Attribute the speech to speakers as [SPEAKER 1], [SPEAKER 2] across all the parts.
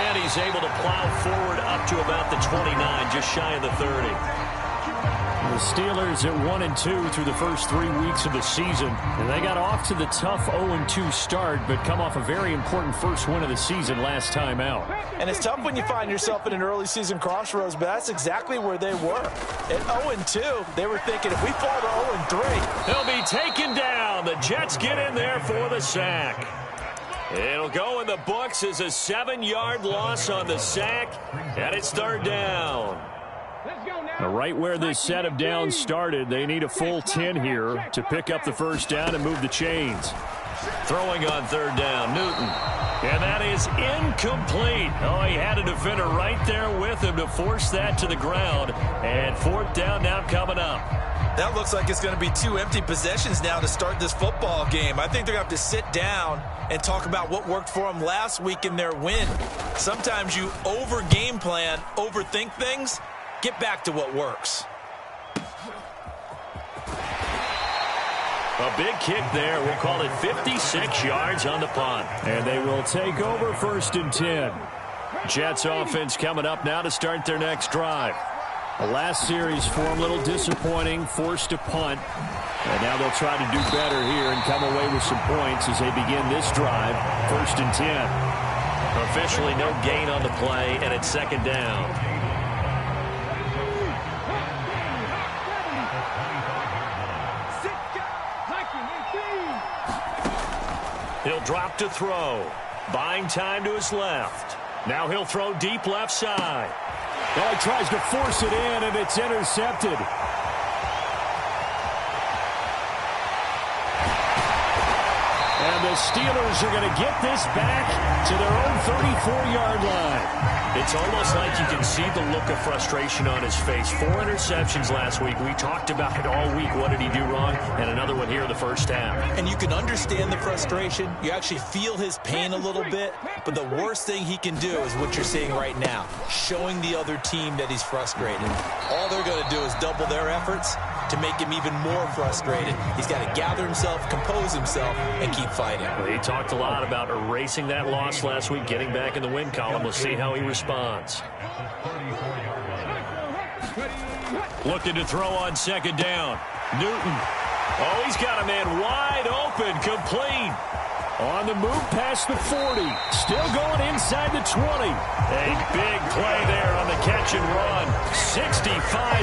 [SPEAKER 1] And he's able to plow forward up to about the 29, just shy of the 30.
[SPEAKER 2] The Steelers at 1-2 through the first 3 weeks of the season. And they got off to the tough 0-2 start, but come off a very important first win of the season last time out.
[SPEAKER 3] And it's tough when you find yourself in an early season crossroads, but that's exactly where they were. At 0-2, they were thinking, if we fall to 0-3.
[SPEAKER 1] He'll be taken down. The Jets get in there for the sack. It'll go in the books as a 7-yard loss on the sack, and it's third down.
[SPEAKER 2] Right where this set of downs started, they need a full 10 here to pick up the first down and move the chains.
[SPEAKER 1] Throwing on third down, Newton. And that is incomplete. Oh, he had a defender right there with him to force that to the ground. And fourth down now coming up.
[SPEAKER 3] That looks like it's going to be 2 empty possessions now to start this football game. I think they're going to have to sit down and talk about what worked for them last week in their win. Sometimes you over-game plan, overthink things. Get back to what works.
[SPEAKER 1] A big kick there. We'll call it 56 yards on the punt.
[SPEAKER 2] And they will take over first and 10.
[SPEAKER 1] Jets offense coming up now to start their next drive.
[SPEAKER 2] The last series for them, a little disappointing, forced a punt. And now they'll try to do better here and come away with some points as they begin this drive, first and 10.
[SPEAKER 1] Officially no gain on the play, and it's second down. He'll drop to throw. Buying time to his left. Now he'll throw deep left side.
[SPEAKER 2] Well, he tries to force it in, and it's intercepted. And the Steelers are going to get this back to their own 34-yard line.
[SPEAKER 1] It's almost like you can see the look of frustration on his face. 4 interceptions last week. We talked about it all week. What did he do wrong? And another one here in the first half.
[SPEAKER 3] And you can understand the frustration. You actually feel his pain a little bit. But the worst thing he can do is what you're seeing right now, showing the other team that he's frustrated. All they're going to do is double their efforts to make him even more frustrated. He's got to gather himself, compose himself, and keep fighting.
[SPEAKER 1] Well, he talked a lot about erasing that loss last week, getting back in the win column. We'll see how he responds. Looking to throw on second down. Newton. Oh, he's got a man wide open, complete.
[SPEAKER 2] On the move past the 40. Still going inside the 20.
[SPEAKER 1] A big play there on the catch and run. 65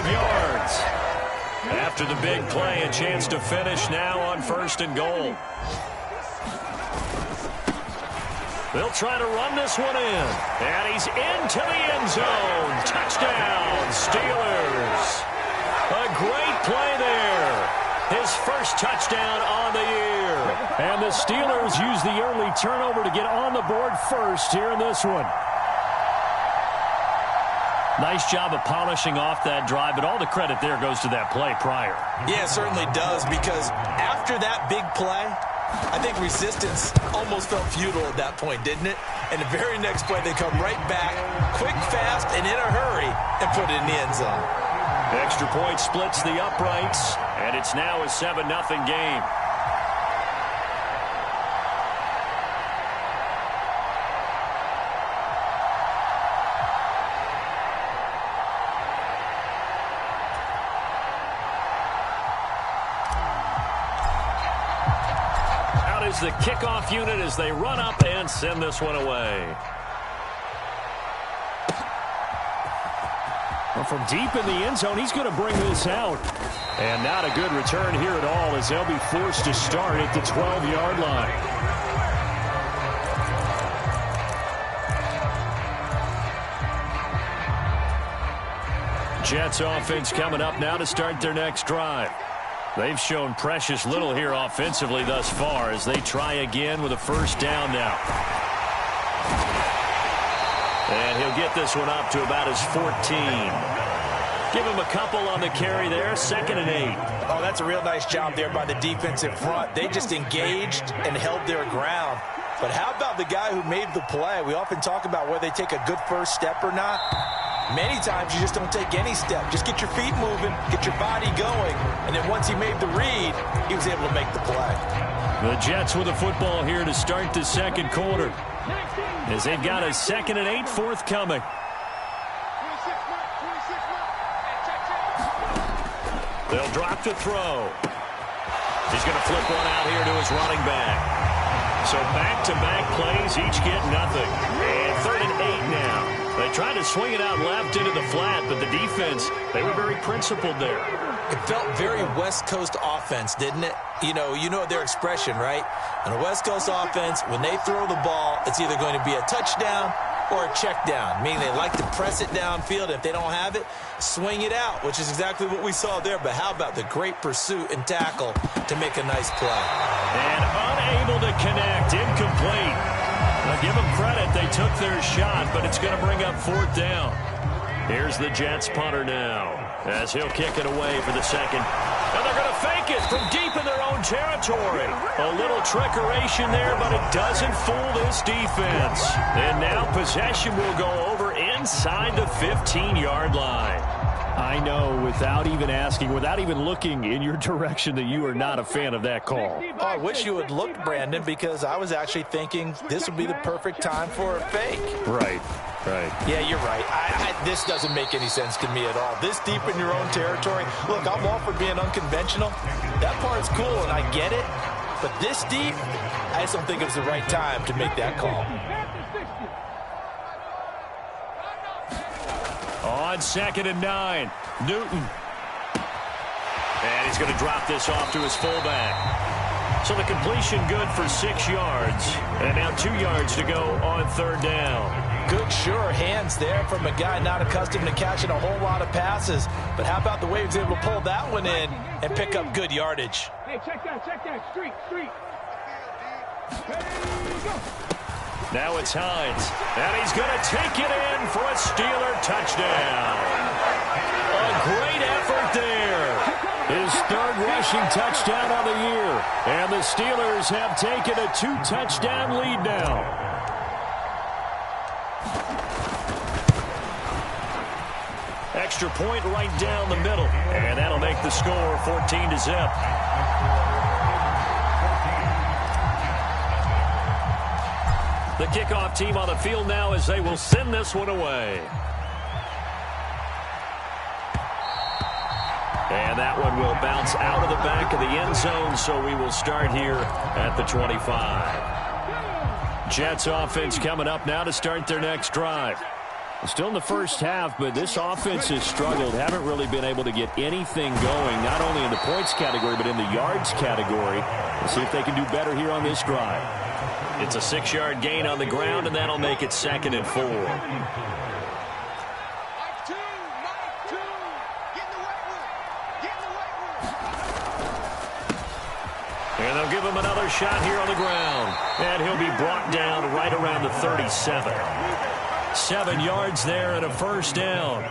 [SPEAKER 1] yards. After the big play, a chance to finish now on first and goal. They'll try to run this one in. And he's into the end zone. Touchdown, Steelers. A great play there. His first touchdown on the year.
[SPEAKER 2] And the Steelers use the early turnover to get on the board first here in this one.
[SPEAKER 1] Nice job of polishing off that drive, but all the credit there goes to that play prior.
[SPEAKER 3] Yeah, it certainly does, because after that big play, I think resistance almost felt futile at that point, didn't it? And the very next play, they come right back, quick, fast, and in a hurry, and put it in the end zone.
[SPEAKER 1] Extra point splits the uprights, and it's now a 7-0 game. The kickoff unit as they run up and send this one away.
[SPEAKER 2] Well, from deep in the end zone, he's going to bring this out. And not a good return here at all as they'll be forced to start at the 12-yard line.
[SPEAKER 1] Jets offense coming up now to start their next drive. They've shown precious little here offensively thus far as they try again with a first down now. And he'll get this one up to about his 14. Give him a couple on the carry there, 2nd and 8.
[SPEAKER 3] Oh, that's a real nice job there by the defensive front. They just engaged and held their ground. But how about the guy who made the play? We often talk about whether they take a good first step or not. Many times you just don't take any step. Just get your feet moving, get your body going, and then once he made the read, he was able to make the play.
[SPEAKER 1] The Jets with the football here to start the second quarter.
[SPEAKER 2] as they've got a 2nd and 8 forthcoming.
[SPEAKER 1] They'll drop to throw. He's going to flip one out here to his running back. So back-to-back plays, each get nothing. And 3rd and 8 now. They tried to swing it out left into the flat, but the defense, they were very principled there.
[SPEAKER 3] It felt very West Coast offense, didn't it? You know their expression, right? On a West Coast offense, when they throw the ball, it's either going to be a touchdown or a check down, meaning they like to press it downfield. If they don't have it, swing it out, which is exactly what we saw there. But how about the great pursuit and tackle to make a nice play?
[SPEAKER 2] And unable to connect, incomplete. Now give them credit, they took their shot, but it's going to bring up 4th down. Here's the Jets punter now, as he'll kick it away for the 2nd. And they're going to fake it from deep in their own territory. A little trickeration there, but it doesn't fool this defense. And now possession will go over inside the 15-yard line. I know, without even asking, without even looking in your direction, that you are not a fan of that call.
[SPEAKER 3] Oh, I wish you had looked, Brandon, because I was actually thinking this would be the perfect time for a fake.
[SPEAKER 2] Right.
[SPEAKER 3] Yeah, you're right. This doesn't make any sense to me at all. This deep in your own territory. Look, I'm all for being unconventional. That part's cool, and I get it. But this deep, I just don't think it was the right time to make that call.
[SPEAKER 2] On 2nd and 9, Newton.
[SPEAKER 1] And he's going to drop this off to his fullback. So the completion good for 6 yards. And now 2 yards to go on 3rd down.
[SPEAKER 3] Good, sure hands there from a guy not accustomed to catching a whole lot of passes. But how about the way he was able to pull that one in and pick up good yardage?
[SPEAKER 4] Hey, check that. Street.
[SPEAKER 1] Now it's Hines. And he's going to take it in for a Steeler touchdown. A great effort there.
[SPEAKER 2] His 3rd rushing touchdown of the year. And the Steelers have taken a 2-touchdown lead now.
[SPEAKER 1] Extra point right down the middle. And that'll make the score 14-0. The kickoff team on the field now as they will send this one away. And that one will bounce out of the back of the end zone, so we will start here at the 25.
[SPEAKER 2] Jets offense coming up now to start their next drive. Still in the first half, but this offense has struggled. Haven't really been able to get anything going, not only in the points category, but in the yards category. We'll see if they can do better here on this drive.
[SPEAKER 1] It's a 6-yard gain on the ground, and that'll make it 2nd and 4. And they'll give him another shot here on the ground. And he'll be brought down right around the 37. 7 yards there and a 1st down.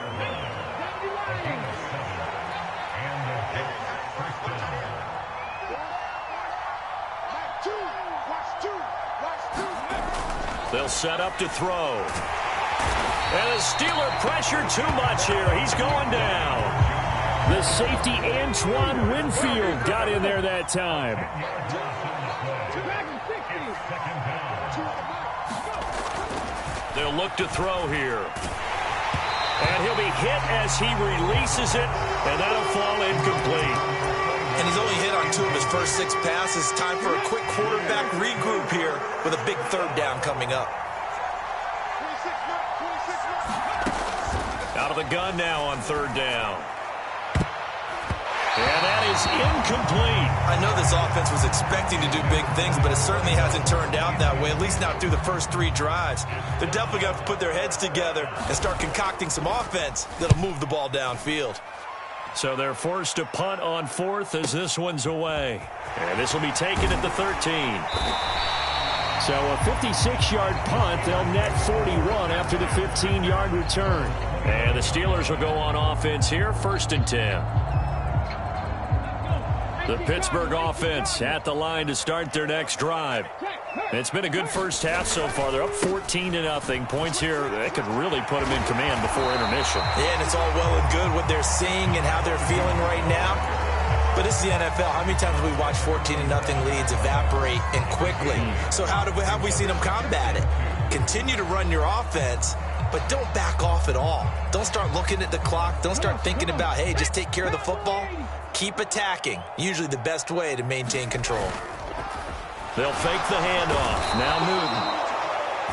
[SPEAKER 1] They'll set up to throw. And the Steeler pressure too much here. He's going down.
[SPEAKER 2] The safety, Antoine Winfield, got in there that time.
[SPEAKER 1] They'll look to throw here. And he'll be hit as he releases it, and that'll fall incomplete.
[SPEAKER 3] And he's only hit on 2 of his first 6 passes. Time for a quick quarterback regroup here with a big 3rd down coming up.
[SPEAKER 1] Out of the gun now on 3rd down. And that is incomplete.
[SPEAKER 3] I know this offense was expecting to do big things, but it certainly hasn't turned out that way, at least not through the first 3 drives. They're definitely going to have to put their heads together and start concocting some offense that'll move the ball downfield.
[SPEAKER 1] So they're forced to punt on 4th as this one's away. And this will be taken at the 13.
[SPEAKER 2] So a 56-yard punt. They'll net 41 after the 15-yard return.
[SPEAKER 1] And the Steelers will go on offense here, 1st and 10. The Pittsburgh offense at the line to start their next drive. It's been a good first half so far. They're up 14-0. Points here that could really put them in command before intermission.
[SPEAKER 3] Yeah, and it's all well and good what they're seeing and how they're feeling right now. But this is the NFL. How many times have we watched 14-0 leads evaporate and quickly? So how have we seen them combat it? continue to run your offense, but don't back off at all. Don't start looking at the clock. Don't start thinking about, hey, just take care of the football. Keep attacking. Usually the best way to maintain control.
[SPEAKER 2] They'll fake the handoff. Now Newton.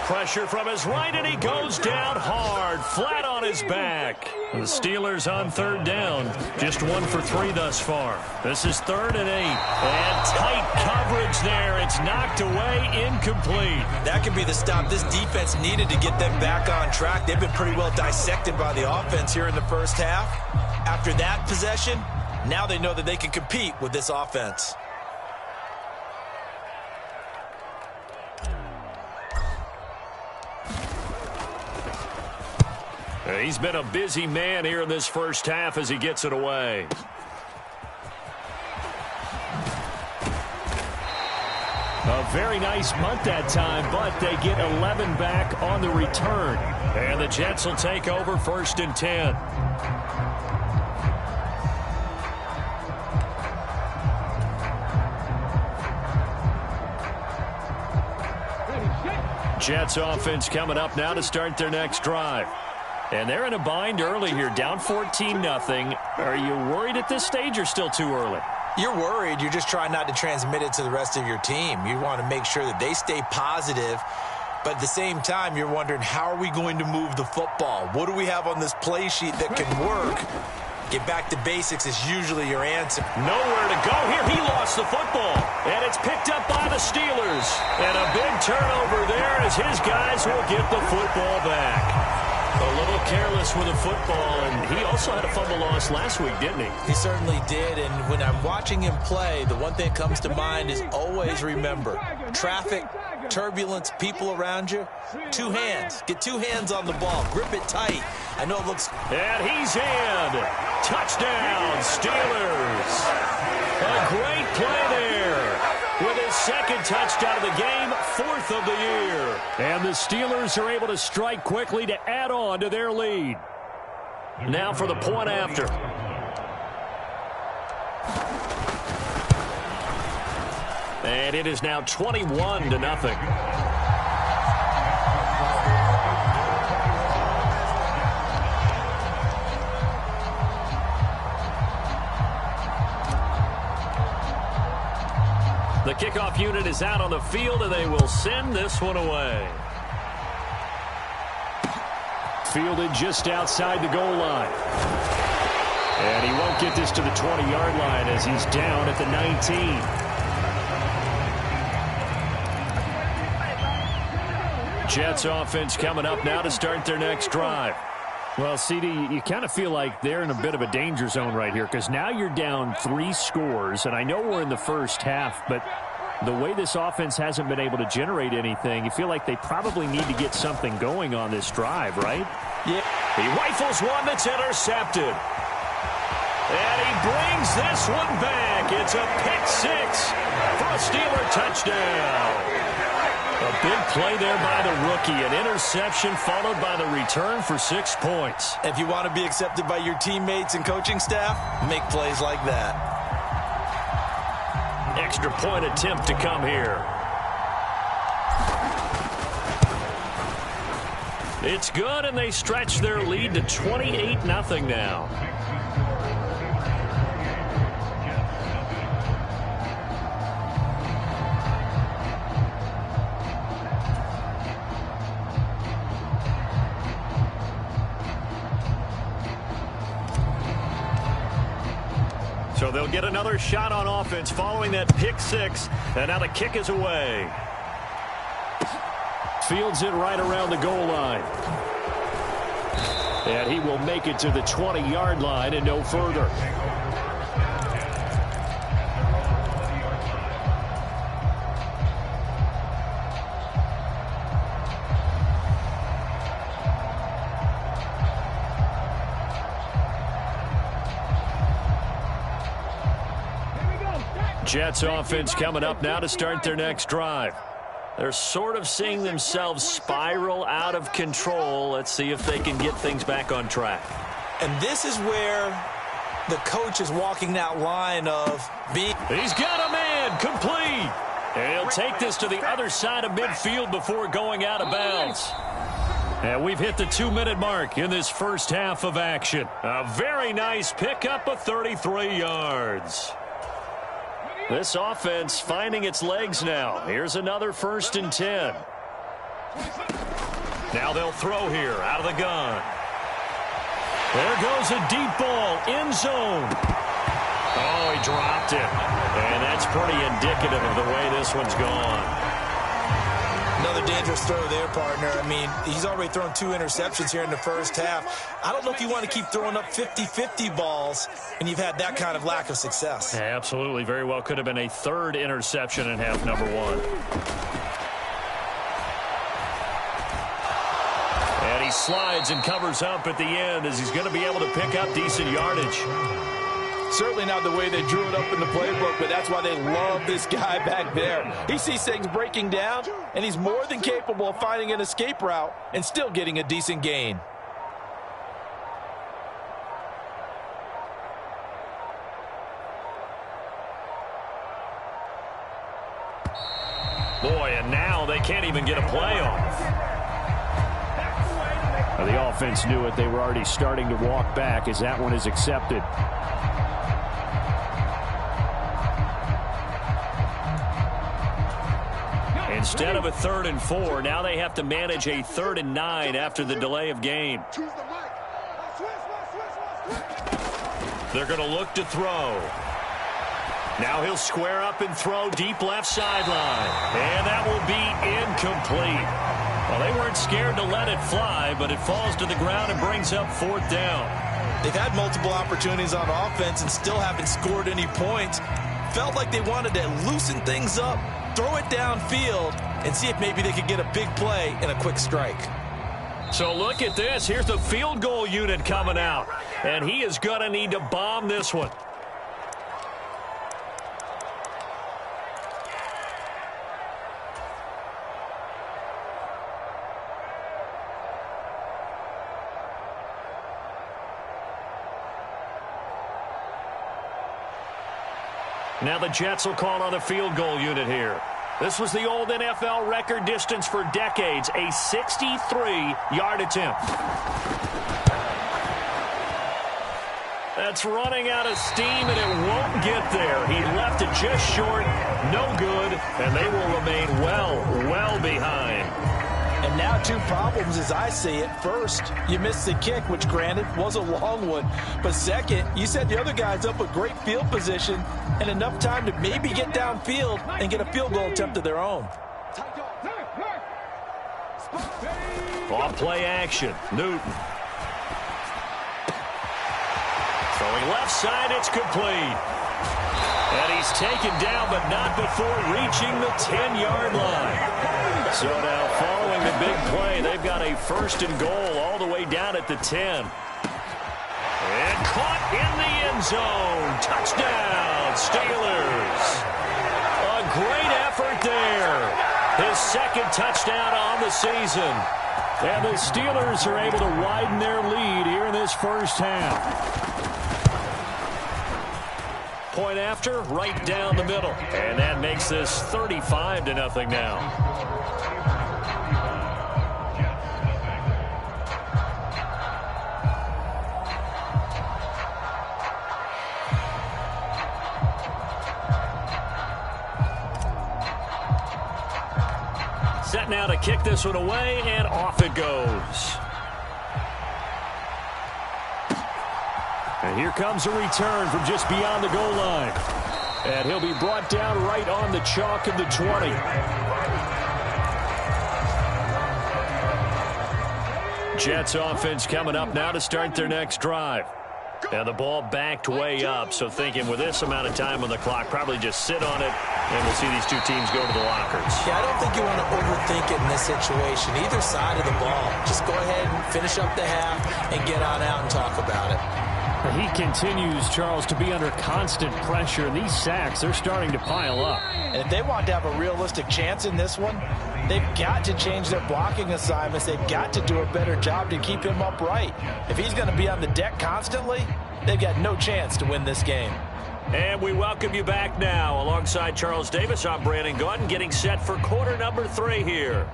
[SPEAKER 2] Pressure from his right, and he goes down hard, flat on his back. The Steelers on third down. Just 1 for 3 thus far. This is 3rd and 8. And tight coverage there. It's knocked away, incomplete.
[SPEAKER 3] That could be the stop this defense needed to get them back on track. They've been pretty well dissected by the offense here in the first half. After that possession, now they know that they can compete with this offense.
[SPEAKER 2] He's been a busy man here in this first half as he gets it away. A very nice month that time, but they get 11 back on the return. And the Jets will take over 1st and 10. Jets offense coming up now to start their next drive. And they're in a bind early here, down 14-0. Are you worried at this stage or still too early?
[SPEAKER 3] You're worried. You're just trying not to transmit it to the rest of your team. You want to make sure that they stay positive. But at the same time, you're wondering, how are we going to move the football? What do we have on this play sheet that can work? Get back to basics is usually your answer.
[SPEAKER 2] Nowhere to go here. He lost the football. And it's picked up by the Steelers. And a big turnover there as his guys will get the football back. A little careless with the football, and he also had a fumble loss last week, didn't he?
[SPEAKER 3] He certainly did, and when I'm watching him play, the one thing that comes to mind is always remember, traffic, turbulence, people around you, 2 hands. Get 2 hands on the ball. Grip it tight. I know it looks...
[SPEAKER 2] And he's in. Touchdown, Steelers. A great play there. With his 2nd touchdown of the game, 4th of the year. And the Steelers are able to strike quickly to add on to their lead. Now for the point after. And it is now 21-0. The kickoff unit is out on the field, and they will send this one away. Fielded just outside the goal line. And he won't get this to the 20-yard line as he's down at the 19. Jets offense coming up now to start their next drive. Well, CD, you kind of feel like they're in a bit of a danger zone right here because now you're down 3 scores, and I know we're in the first half, but the way this offense hasn't been able to generate anything, you feel like they probably need to get something going on this drive, right?
[SPEAKER 3] Yeah.
[SPEAKER 2] He rifles one that's intercepted. And he brings this one back. It's a pick-6 for a Steeler touchdown. A big play there by the rookie. An interception followed by the return for 6 points.
[SPEAKER 3] If you want to be accepted by your teammates and coaching staff, make plays like that.
[SPEAKER 2] Extra point attempt to come here. It's good, and they stretch their lead to 28-0 now. So they'll get another shot on offense following that pick-6, and now the kick is away. Fields it right around the goal line. And he will make it to the 20-yard line and no further. Jets offense coming up now to start their next drive. They're sort of seeing themselves spiral out of control. Let's see if they can get things back on track.
[SPEAKER 3] And this is where the coach is walking that line of being...
[SPEAKER 2] He's got a man complete. And he'll take this to the other side of midfield before going out of bounds. And we've hit the 2-minute mark in this first half of action. A very nice pickup of 33 yards. This offense finding its legs now. Here's another 1st and 10. Now they'll throw here out of the gun. There goes a deep ball, end zone. Oh, he dropped it. And that's pretty indicative of the way this one's gone.
[SPEAKER 3] Another dangerous throw there, partner. I mean, he's already thrown 2 interceptions here in the first half. I don't know if you want to keep throwing up 50-50 balls and you've had that kind of lack of success.
[SPEAKER 2] Yeah, absolutely. Very well could have been a 3rd interception in half number 1. And he slides and covers up at the end as he's going to be able to pick up decent yardage.
[SPEAKER 3] Certainly not the way they drew it up in the playbook, but that's why they love this guy back there. He sees things breaking down, and he's more than capable of finding an escape route and still getting a decent gain.
[SPEAKER 2] Boy, and now they can't even get a play off. Well, the offense knew it. They were already starting to walk back as that one is accepted. Instead of a 3rd and 4, now they have to manage a 3rd and 9 after the delay of game. They're going to look to throw. Now he'll square up and throw deep left sideline. And that will be incomplete. Well, they weren't scared to let it fly, but it falls to the ground and brings up 4th down.
[SPEAKER 3] They've had multiple opportunities on offense and still haven't scored any points. Felt like they wanted to loosen things up, throw it downfield, and see if maybe they could get a big play and a quick strike.
[SPEAKER 2] So look at this. Here's the field goal unit coming out. And he is going to need to bomb this one. Now the Jets will call on the field goal unit here. This was the old NFL record distance for decades, a 63-yard attempt. That's running out of steam, and it won't get there. He left it just short, no good, and they will remain well behind.
[SPEAKER 3] And now 2 problems as I see it. First, you missed the kick, which granted was a long one. But second, you set the other guys up with great field position and enough time to maybe get downfield and get a field goal attempt of their own.
[SPEAKER 2] Off play action, Newton. Throwing left side, it's complete. And he's taken down, but not before reaching the 10-yard line. So now following the big play, they've got a 1st and goal all the way down at the 10. And caught in the end zone. Touchdown, Steelers. A great effort there. His 2nd touchdown on the season. And the Steelers are able to widen their lead here in this first half. Point after, right down the middle. And that makes this 35-0 now. Set now to kick this one away, and off it goes. And here comes a return from just beyond the goal line. And he'll be brought down right on the chalk of the 20. Jets offense coming up now to start their next drive. And the ball backed way up, so thinking with this amount of time on the clock, probably just sit on it, and we'll see these 2 teams go to the lockers.
[SPEAKER 3] Yeah, I don't think you want to overthink it in this situation. Either side of the ball, just go ahead and finish up the half and get on out and talk about it.
[SPEAKER 2] He continues, Charles, to be under constant pressure, and these sacks, they're starting to pile up.
[SPEAKER 3] And if they want to have a realistic chance in this one, they've got to change their blocking assignments. They've got to do a better job to keep him upright. If he's going to be on the deck constantly, they've got no chance to win this game.
[SPEAKER 1] And we welcome you back now. Alongside Charles Davis, I'm Brandon Gaudin, getting set for quarter number 3 here.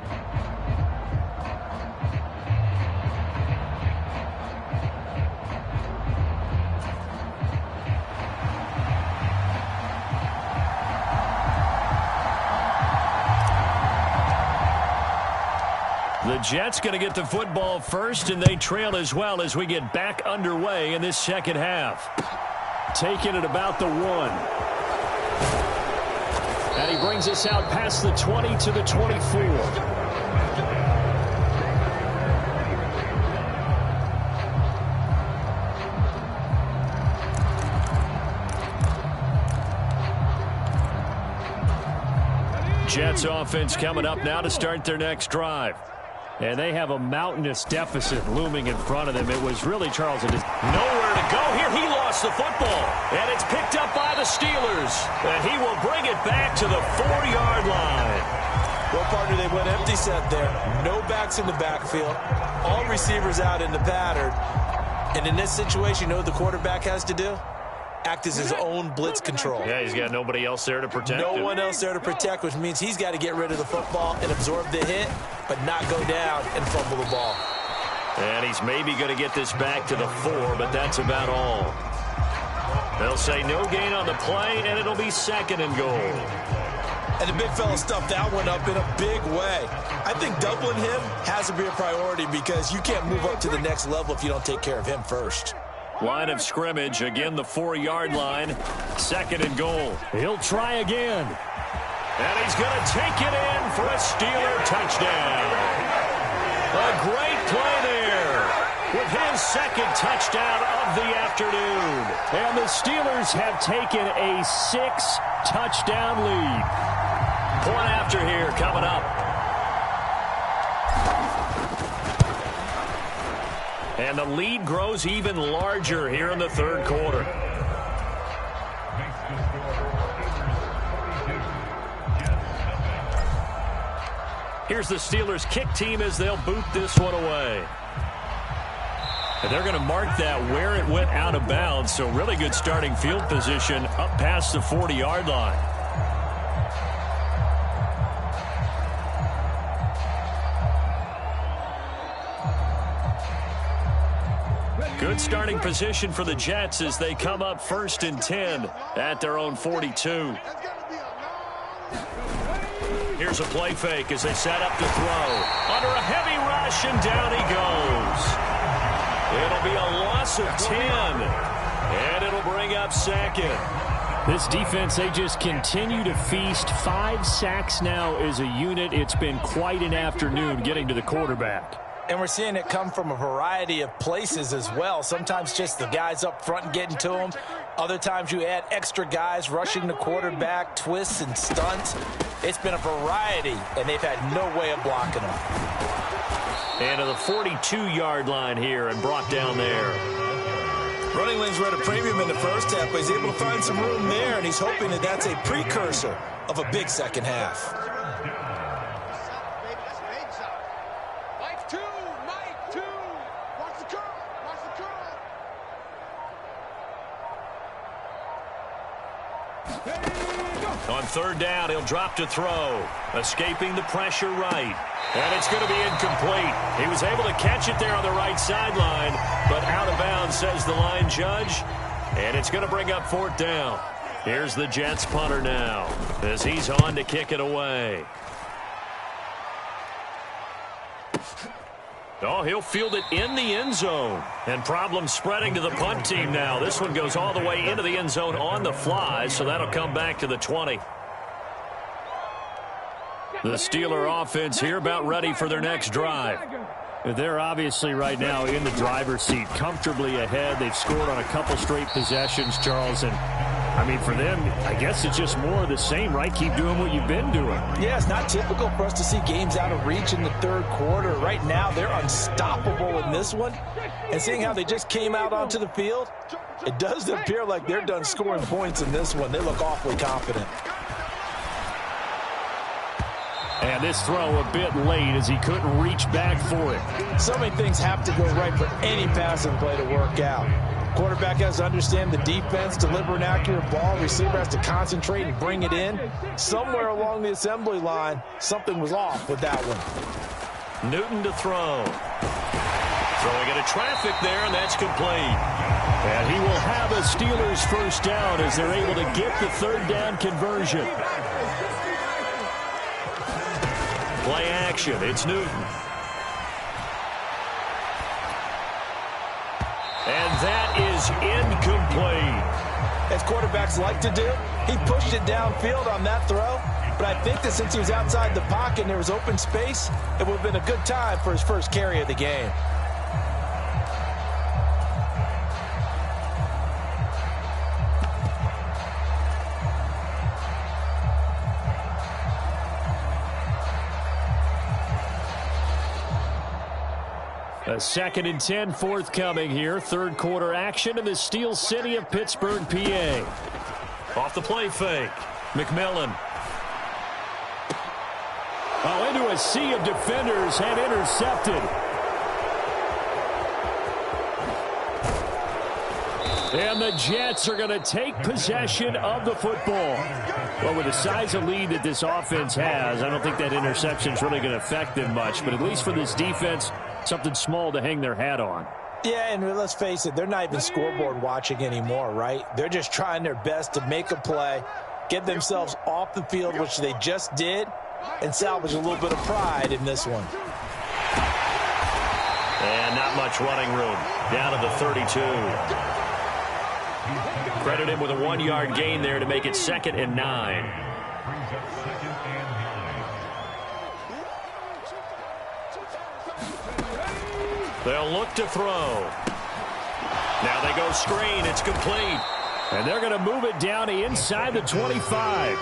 [SPEAKER 1] The Jets going to get the football first, and they trail as well as we get back underway in this second half. Taking it about the 1. And he brings us out past the 20 to the 24. Jets offense coming up now to start their next drive. And they have a mountainous deficit looming in front of them. It was really, Charles, it is nowhere to go here. He lost the football, and it's picked up by the Steelers. And he will bring it back to the 4-yard line.
[SPEAKER 3] Well, partner, they went empty set there. No backs in the backfield. All receivers out in the pattern. And in this situation, you know what the quarterback has to do? Act as his own blitz control.
[SPEAKER 1] Yeah, he's got nobody else there to protect him.
[SPEAKER 3] No one else there to protect, which means he's got to get rid of the football and absorb the hit, but not go down and fumble the ball.
[SPEAKER 1] And he's maybe going to get this back to the 4, but that's about all. They'll say no gain on the play, and it'll be 2nd and goal.
[SPEAKER 3] And the big fella stuffed that one up in a big way. I think doubling him has to be a priority because you can't move up to the next level if you don't take care of him first.
[SPEAKER 1] Line of scrimmage, again the 4-yard line, 2nd and goal. He'll try again. And he's going to take it in for a Steeler touchdown. A great play there with his 2nd touchdown of the afternoon. And the Steelers have taken a 6-touchdown lead. Point after here coming up. And the lead grows even larger here in the 3rd quarter. Here's the Steelers kick team as they'll boot this one away. And they're going to mark that where it went out of bounds. So really good starting field position up past the 40-yard line. Good starting position for the Jets as they come up 1st and 10 at their own 42. Here's a play fake as they set up to throw. Under a heavy rush, and down he goes. It'll be a loss of 10, and it'll bring up 2nd. This defense, they just continue to feast. 5 sacks now as a unit. It's been quite an afternoon getting to the quarterback.
[SPEAKER 3] And we're seeing it come from a variety of places as well. Sometimes just the guys up front and getting to them. Other times you add extra guys rushing the quarterback, twists and stunts. It's been a variety, and they've had no way of blocking them.
[SPEAKER 1] And to the 42-yard line here and brought down there.
[SPEAKER 3] Running lanes were at a premium in the first half, but he's able to find some room there, and he's hoping that that's a precursor of a big second half.
[SPEAKER 1] On 3rd down, he'll drop to throw. Escaping the pressure right. And it's going to be incomplete. He was able to catch it there on the right sideline, but out of bounds, says the line judge. And it's going to bring up 4th down. Here's the Jets punter now as he's on to kick it away. Oh, he'll field it in the end zone. And problems spreading to the punt team now. This one goes all the way into the end zone on the fly, so that'll come back to the 20. The Steeler offense here about ready for their next drive. They're obviously right now in the driver's seat, comfortably ahead. They've scored on a couple straight possessions, Charles, and I mean, for them, I guess it's just more of the same, right? Keep doing what you've been doing.
[SPEAKER 3] Yeah, it's not typical for us to see games out of reach in the 3rd quarter. Right now, they're unstoppable in this one. And seeing how they just came out onto the field, it does appear like they're done scoring points in this one. They look awfully confident.
[SPEAKER 1] And this throw a bit late as he couldn't reach back for it.
[SPEAKER 3] So many things have to go right for any passing play to work out. Quarterback has to understand the defense, deliver an accurate ball. Receiver has to concentrate and bring it in. Somewhere along the assembly line, something was off with that one.
[SPEAKER 2] Newton to throw. Throwing into traffic there, and that's complete.
[SPEAKER 1] And he will have a Steelers first down as they're able to get the third down conversion.
[SPEAKER 2] Play action. It's Newton. And that is incomplete.
[SPEAKER 3] As quarterbacks like to do, he pushed it downfield on that throw. But I think that since he was outside the pocket and there was open space, it would have been a good time for his first carry of the game.
[SPEAKER 1] A 2nd and 10 forthcoming here. Third quarter action in the Steel City of Pittsburgh, PA.
[SPEAKER 2] Off the play fake. McMillan.
[SPEAKER 1] Oh, into a sea of defenders and intercepted. And the Jets are going to take possession of the football. Well, with the size of lead that this offense has, I don't think that interception is really going to affect them much. But at least for this defense, something small to hang their hat on.
[SPEAKER 3] Yeah, and let's face it, they're not even scoreboard watching anymore, right? They're just trying their best to make a play, get themselves off the field, which they just did, and salvage a little bit of pride in this one.
[SPEAKER 2] And not much running room. Down to the 32. Credit him with a 1-yard gain there to make it 2nd and 9. They'll look to throw. Now they go screen. It's complete.
[SPEAKER 1] And they're going to move it down to inside the 25.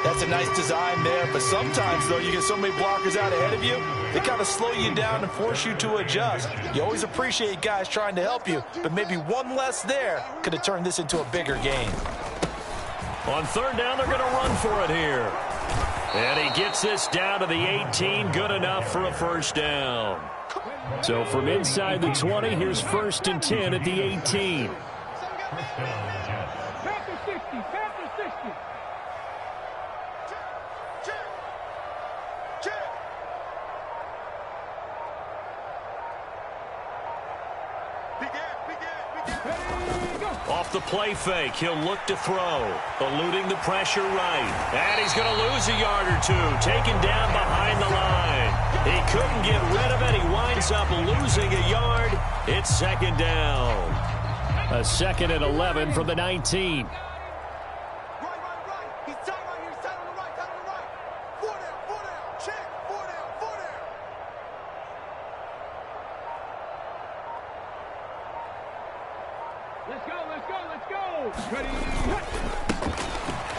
[SPEAKER 3] That's a nice design there, but sometimes, though, you get so many blockers out ahead of you, they kind of slow you down and force you to adjust. You always appreciate guys trying to help you, but maybe one less there could have turned this into a bigger game.
[SPEAKER 2] On 3rd down, they're going to run for it here. And he gets this down to the 18. Good enough for a first down.
[SPEAKER 1] So from inside the 20, here's 1st and 10 at the 18.
[SPEAKER 2] Off the play fake, he'll look to throw. Eluding the pressure right. And he's going to lose a yard or two. Taken down behind the line. He couldn't get rid of it. He winds up losing a yard. It's 2nd down.
[SPEAKER 1] A 2nd and 11 from the 19.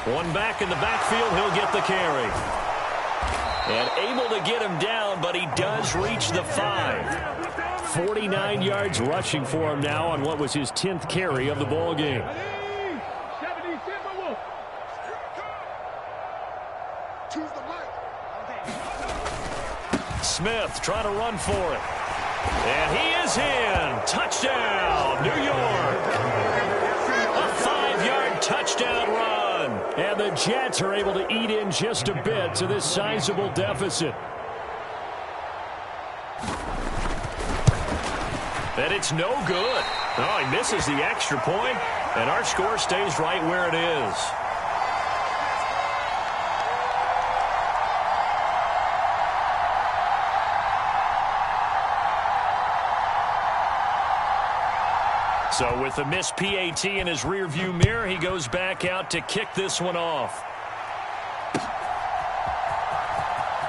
[SPEAKER 2] One back in the backfield, he'll get the carry. And able to get him down, but he does reach the 5.
[SPEAKER 1] 49 yards rushing for him now on what was his 10th carry of the ball game.
[SPEAKER 2] Smith trying to run for it. And he is in. Touchdown, New York. A 5-yard touchdown run.
[SPEAKER 1] And the Jets are able to eat in just a bit to this sizable deficit.
[SPEAKER 2] And it's no good. Oh, he misses the extra point, and our score stays right where it is. So with the missed PAT in his rearview mirror, he goes back out to kick this one off.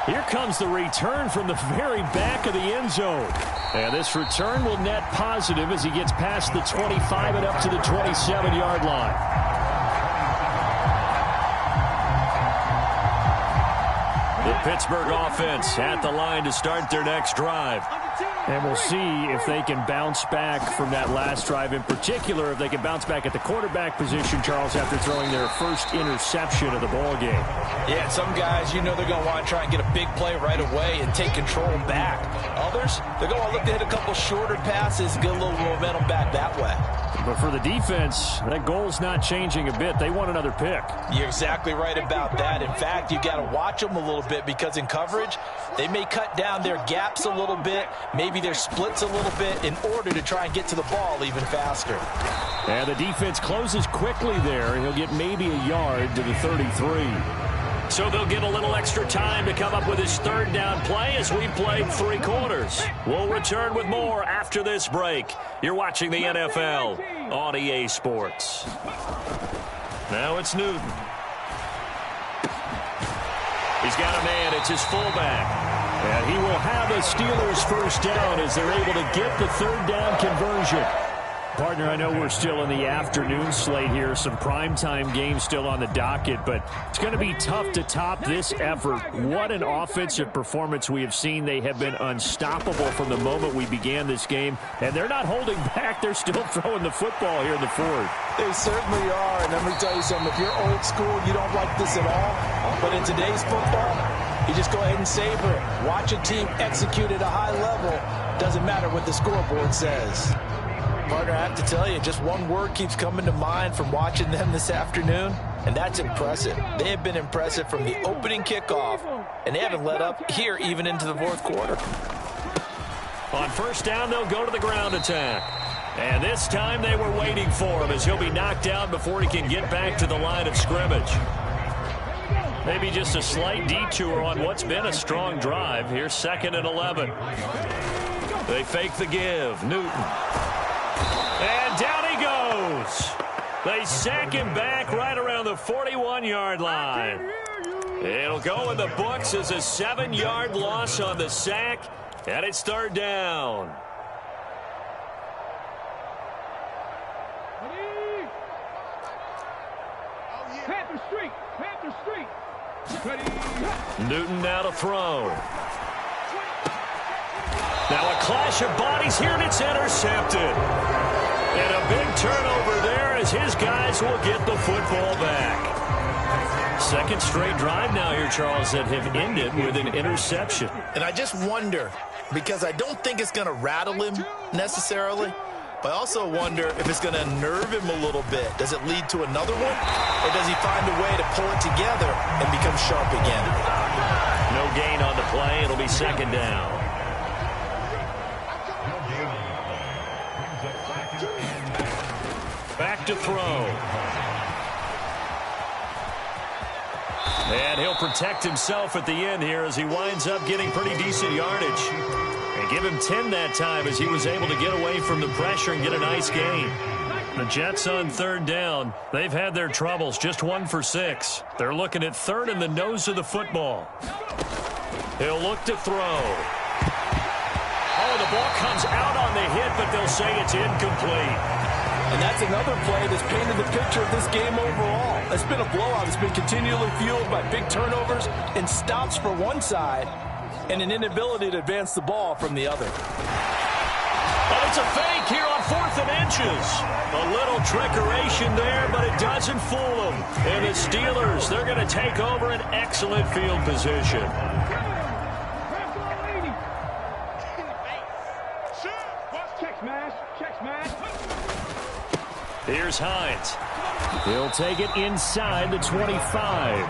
[SPEAKER 1] Here comes the return from the very back of the end zone. And this return will net positive as he gets past the 25 and up to the 27-yard line. The Pittsburgh offense at the line to start their next drive. And we'll see if they can bounce back from that last drive. In particular, if they can bounce back at the quarterback position, Charles, after throwing their first interception of the ball game.
[SPEAKER 3] Yeah, some guys, you know they're going to want to try and get a big play right away and take control back. others, they're going to look to hit a couple shorter passes, get a little momentum back that way.
[SPEAKER 2] But for the defense, that goal's not changing a bit. They want another pick.
[SPEAKER 3] You're exactly right about that. In fact, you got to watch them a little bit because in coverage, they may cut down their gaps a little bit, maybe their splits a little bit in order to try and get to the ball even faster.
[SPEAKER 2] And the defense closes quickly there. He'll get maybe a yard to the 33.
[SPEAKER 1] So they'll get a little extra time to come up with his third down play as we played 3 quarters. We'll return with more after this break. You're watching the NFL on EA Sports. Now it's Newton. He's got a man. It's his fullback. And he will have a Steelers first down as they're able to get the third down conversion.
[SPEAKER 2] Partner, I know we're still in the afternoon slate here. Some primetime games still on the docket, but it's going to be tough to top this effort. What an offensive performance we have seen. They have been unstoppable from the moment we began this game, and they're not holding back. They're still throwing the football here in the fourth.
[SPEAKER 3] They certainly are, and let me tell you something. If you're old school, you don't like this at all, but in today's football, you just go ahead and savor it. Watch a team execute at a high level. Doesn't matter what the scoreboard says. Partner, I have to tell you, just one word keeps coming to mind from watching them this afternoon, and that's impressive. They have been impressive from the opening kickoff, and they haven't let up here even into the fourth quarter.
[SPEAKER 1] On first down, they'll go to the ground attack. And this time they were waiting for him as he'll be knocked down before he can get back to the line of scrimmage. Maybe just a slight detour on what's been a strong drive. Here's 2nd and 11. They fake the give. Newton. And down he goes. They sack him back right around the 41-yard line. It'll go in the books as a 7-yard loss on the sack, and it's third down.
[SPEAKER 4] Panther Street, Panther Street.
[SPEAKER 1] Newton now to throw. Now a clash of bodies here, and it's intercepted. And a big turnover there as his guys will get the football back. Second straight drive now here, Charles, that have ended with an interception.
[SPEAKER 3] And I just wonder, because I don't think it's going to rattle him necessarily, but I also wonder if it's going to unnerve him a little bit. Does it lead to another one? Or does he find a way to pull it together and become sharp again?
[SPEAKER 1] No gain on the play. It'll be second down. Back to throw. And he'll protect himself at the end here as he winds up getting pretty decent yardage. And give him 10 that time as he was able to get away from the pressure and get a nice gain. The Jets on third down. They've had their troubles, just 1 for 6. They're looking at third in the nose of the football. He'll look to throw. Oh, the ball comes out on the hit, but they'll say it's incomplete.
[SPEAKER 3] And that's another play that's painted the picture of this game overall. It's been a blowout. It's been continually fueled by big turnovers and stops for one side and an inability to advance the ball from the other.
[SPEAKER 1] But it's a fake here on 4th and inches. A little trickeration there, but it doesn't fool them. And the Steelers, they're going to take over an excellent field position. Here's Hines.
[SPEAKER 2] He'll take it inside the 25.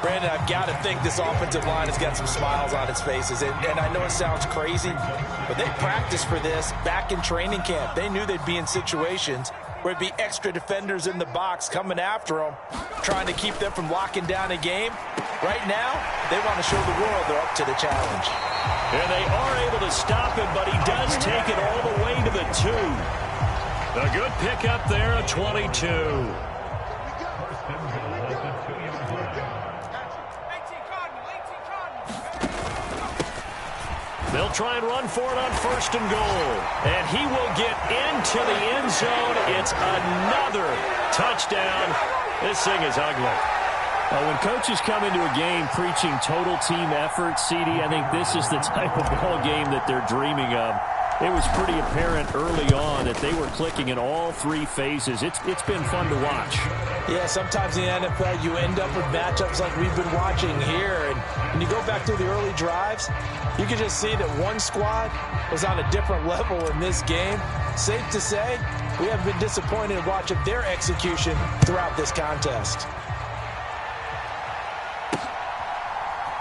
[SPEAKER 3] Brandon, I've got to think this offensive line has got some smiles on its faces. And I know it sounds crazy, but they practiced for this back in training camp. They knew they'd be in situations where it'd be extra defenders in the box coming after them, trying to keep them from locking down a game. Right now, they want to show the world they're up to the challenge.
[SPEAKER 1] And they are able to stop him, but he does take it all the way to the 2. A good pickup there, a 22. They'll try and run for it on 1st and goal. And he will get into the end zone. It's another touchdown. This thing is ugly.
[SPEAKER 2] When coaches come into a game preaching total team effort, CD, I think this is the type of ball game that they're dreaming of. It was pretty apparent early on that they were clicking in all 3 phases. It's been fun to watch.
[SPEAKER 3] Yeah, sometimes in the NFL you end up with matchups like we've been watching here. And when you go back through the early drives, you can just see that one squad was on a different level in this game. Safe to say, we have been disappointed in watching their execution throughout this contest.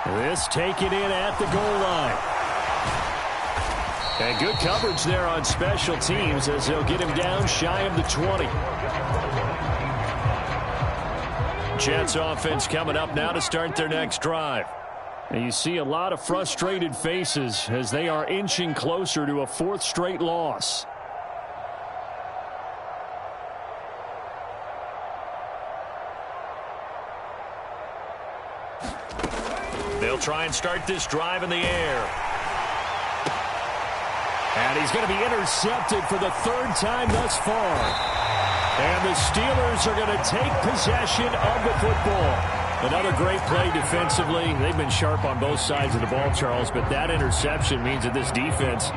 [SPEAKER 2] This taken in at the goal line. And good coverage there on special teams as they'll get him down shy of the 20. Jets offense coming up now to start their next drive. And you see a lot of frustrated faces as they are inching closer to a fourth straight loss.
[SPEAKER 1] They'll try and start this drive in the air.
[SPEAKER 2] And he's going to be intercepted for the third time thus far. And the Steelers are going to take possession of the football. Another great play defensively. They've been sharp on both sides of the ball, Charles, but that interception means that this defense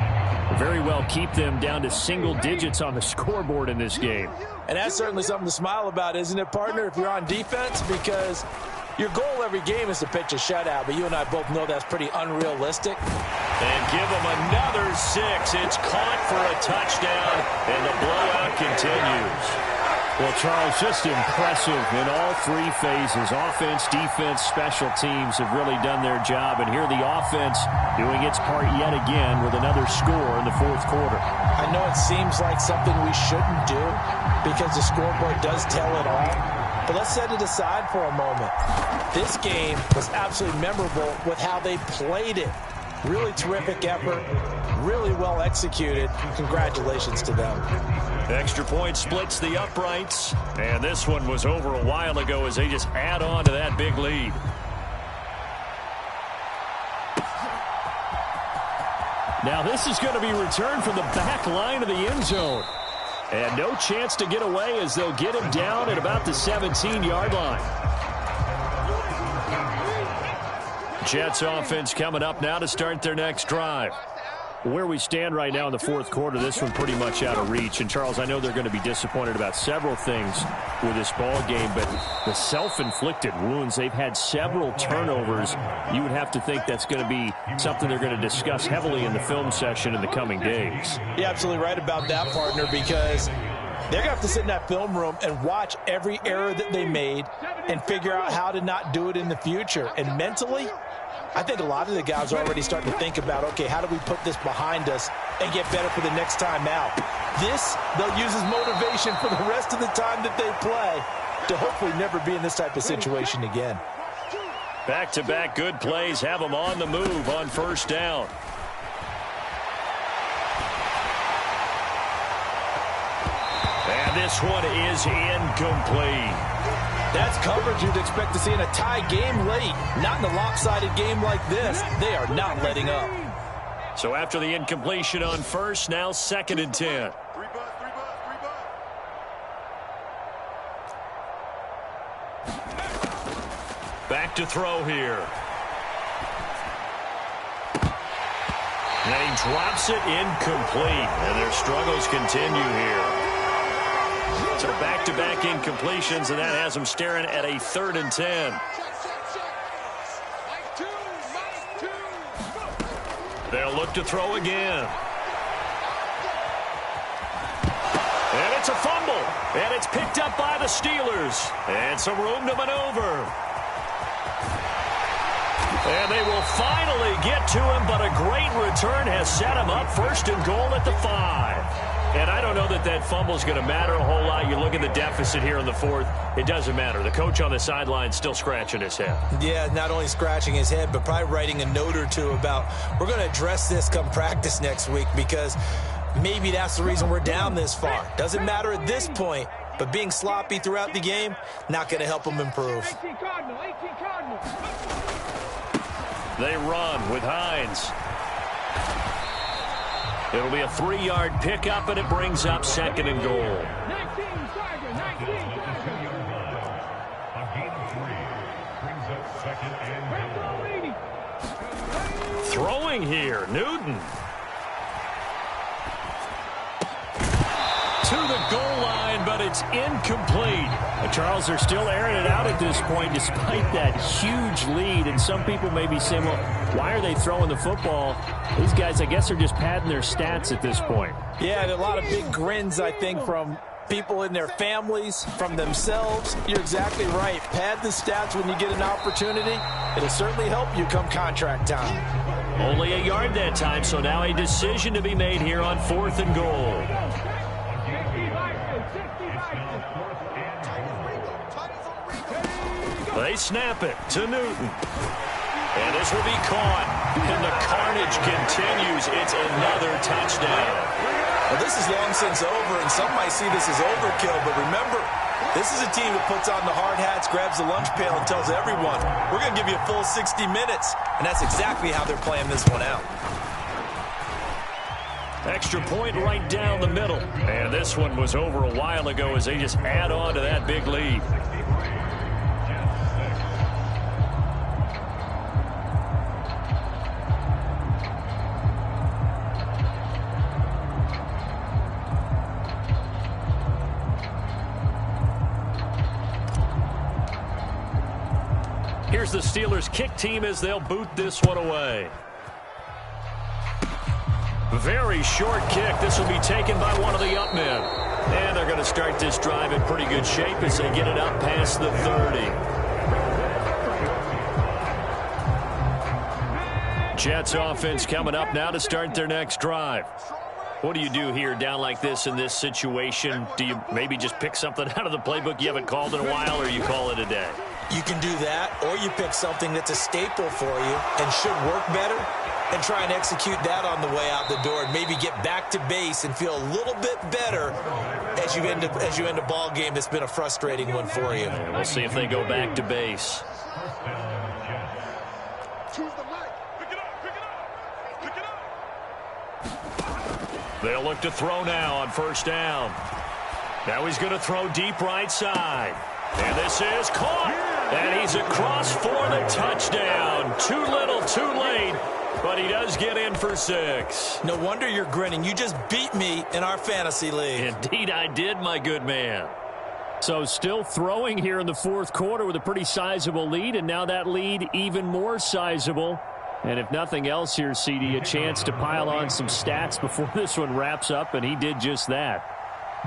[SPEAKER 2] will very well keep them down to single digits on the scoreboard in this game.
[SPEAKER 3] And that's certainly something to smile about, isn't it, partner, if you're on defense? Because your goal every game is to pitch a shutout, but you and I both know that's pretty unrealistic.
[SPEAKER 1] And give them another 6. It's caught for a touchdown, and the blowout continues.
[SPEAKER 2] Well, Charles, just impressive in all three phases. Offense, defense, special teams have really done their job. And here the offense doing its part yet again with another score in the fourth quarter.
[SPEAKER 3] I know it seems like something we shouldn't do because the scoreboard does tell it all. But let's set it aside for a moment. This game was absolutely memorable with how they played it. Really terrific effort, really well executed. Congratulations to them.
[SPEAKER 1] Extra point splits the uprights, and this one was over a while ago as they just add on to that big lead.
[SPEAKER 2] Now this is going to be returned from the back line of the end zone. And no chance to get away as they'll get him down at about the 17-yard line.
[SPEAKER 1] Jets offense coming up now to start their next drive.
[SPEAKER 2] Where we stand right now in the fourth quarter, this one pretty much out of reach. And, Charles, I know they're going to be disappointed about several things with this ball game, but the self-inflicted wounds, they've had several turnovers. You would have to think that's going to be something they're going to discuss heavily in the film session in the coming days.
[SPEAKER 3] You're absolutely right about that, partner, because they're going to have to sit in that film room and watch every error that they made and figure out how to not do it in the future. And mentally, I think a lot of the guys are already starting to think about, okay, how do we put this behind us and get better for the next time out? This, they'll use as motivation for the rest of the time that they play to hopefully never be in this type of situation again.
[SPEAKER 1] Back-to-back good plays have them on the move on first down. And this one is incomplete.
[SPEAKER 3] That's coverage you'd expect to see in a tie game late. Not in a lopsided game like this. They are not letting up.
[SPEAKER 1] So after the incompletion on first, now 2nd and 10. Back to throw here. And he drops it incomplete. And their struggles continue here. So back-to-back incompletions, and that has them staring at a 3rd and 10. They'll look to throw again. And it's a fumble. And it's picked up by the Steelers. And some room to maneuver. And they will finally get to him, but a great return has set him up 1st and goal at the 5. And I don't know that that fumble is going to matter a whole lot. You look at the deficit here in the 4th. It doesn't matter. The coach on the sideline still scratching his head.
[SPEAKER 3] Yeah, not only scratching his head, but probably writing a note or two about we're going to address this come practice next week because maybe that's the reason we're down this far. Doesn't matter at this point, but being sloppy throughout the game, not going to help them improve.
[SPEAKER 4] 18 Cardinal.
[SPEAKER 1] They run with Hines. It'll be a 3-yard pickup, and it brings up 2nd and goal.
[SPEAKER 4] 19, Tiger, 19.
[SPEAKER 5] A gain of 3 brings up 2nd and goal.
[SPEAKER 1] Throwing here, Newton.
[SPEAKER 2] to the goal line, but it's incomplete.
[SPEAKER 1] Charles, they're still airing it out at this point despite that huge lead. And some people may be saying, well, why are they throwing the football? These guys, I guess, are just padding their stats at this point.
[SPEAKER 3] Yeah, there are a lot of big grins, I think, from people in their families, from themselves. You're exactly right. Pad the stats when you get an opportunity. It'll certainly help you come contract time.
[SPEAKER 2] Only a yard that time, so now a decision to be made here on 4th and goal. They snap it to Newton. And this will be caught. And the carnage continues. It's another touchdown.
[SPEAKER 3] Well, this is long since over, and some might see this as overkill. But remember, this is a team that puts on the hard hats, grabs the lunch pail, and tells everyone, we're going to give you a full 60 minutes. And that's exactly how they're playing this one out.
[SPEAKER 2] Extra point right down the middle. And this one was over a while ago as they just add on to that big lead. Here's the Steelers' kick team as they'll boot this one away. Very short kick. This will be taken by one of the up men. And they're going to start this drive in pretty good shape as they get it up past the 30. Jets offense coming up now to start their next drive. What do you do here down like this in this situation? Do you maybe just pick something out of the playbook you haven't called in a while, or you call it a day?
[SPEAKER 3] You can do that, or you pick something that's a staple for you and should work better and try and execute that on the way out the door and maybe get back to base and feel a little bit better as you end a ball game that's been a frustrating one for you.
[SPEAKER 2] And we'll see if they go back to base. They'll look to throw now on 1st down. Now he's going to throw deep right side. And this is caught. And he's across for the touchdown. Too little, too late. But he does get in for 6.
[SPEAKER 3] No wonder you're grinning. You just beat me in our fantasy league.
[SPEAKER 2] Indeed I did, my good man.
[SPEAKER 1] So still throwing here in the 4th quarter with a pretty sizable lead. And now that lead even more sizable. And if nothing else here, CD, a chance to pile on some stats before this one wraps up. And he did just that.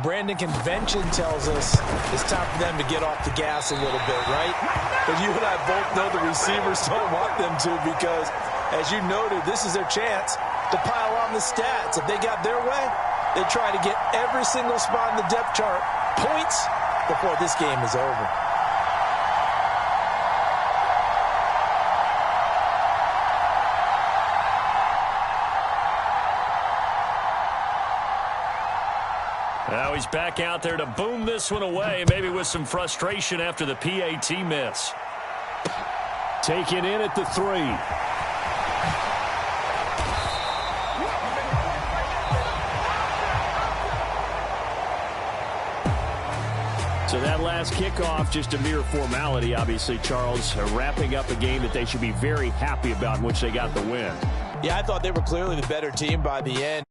[SPEAKER 3] Brandon, convention tells us it's time for them to get off the gas a little bit, right? But you and I both know the receivers don't want them to because, as you noted, this is their chance to pile on the stats. If they got their way, they try to get every single spot in the depth chart points before this game is over.
[SPEAKER 2] Now he's back out there to boom this one away, maybe with some frustration after the PAT miss.
[SPEAKER 1] Taken in at the 3. So that last kickoff, just a mere formality, obviously, Charles, wrapping up a game that they should be very happy about in which they got the win.
[SPEAKER 3] Yeah, I thought they were clearly the better team by the end.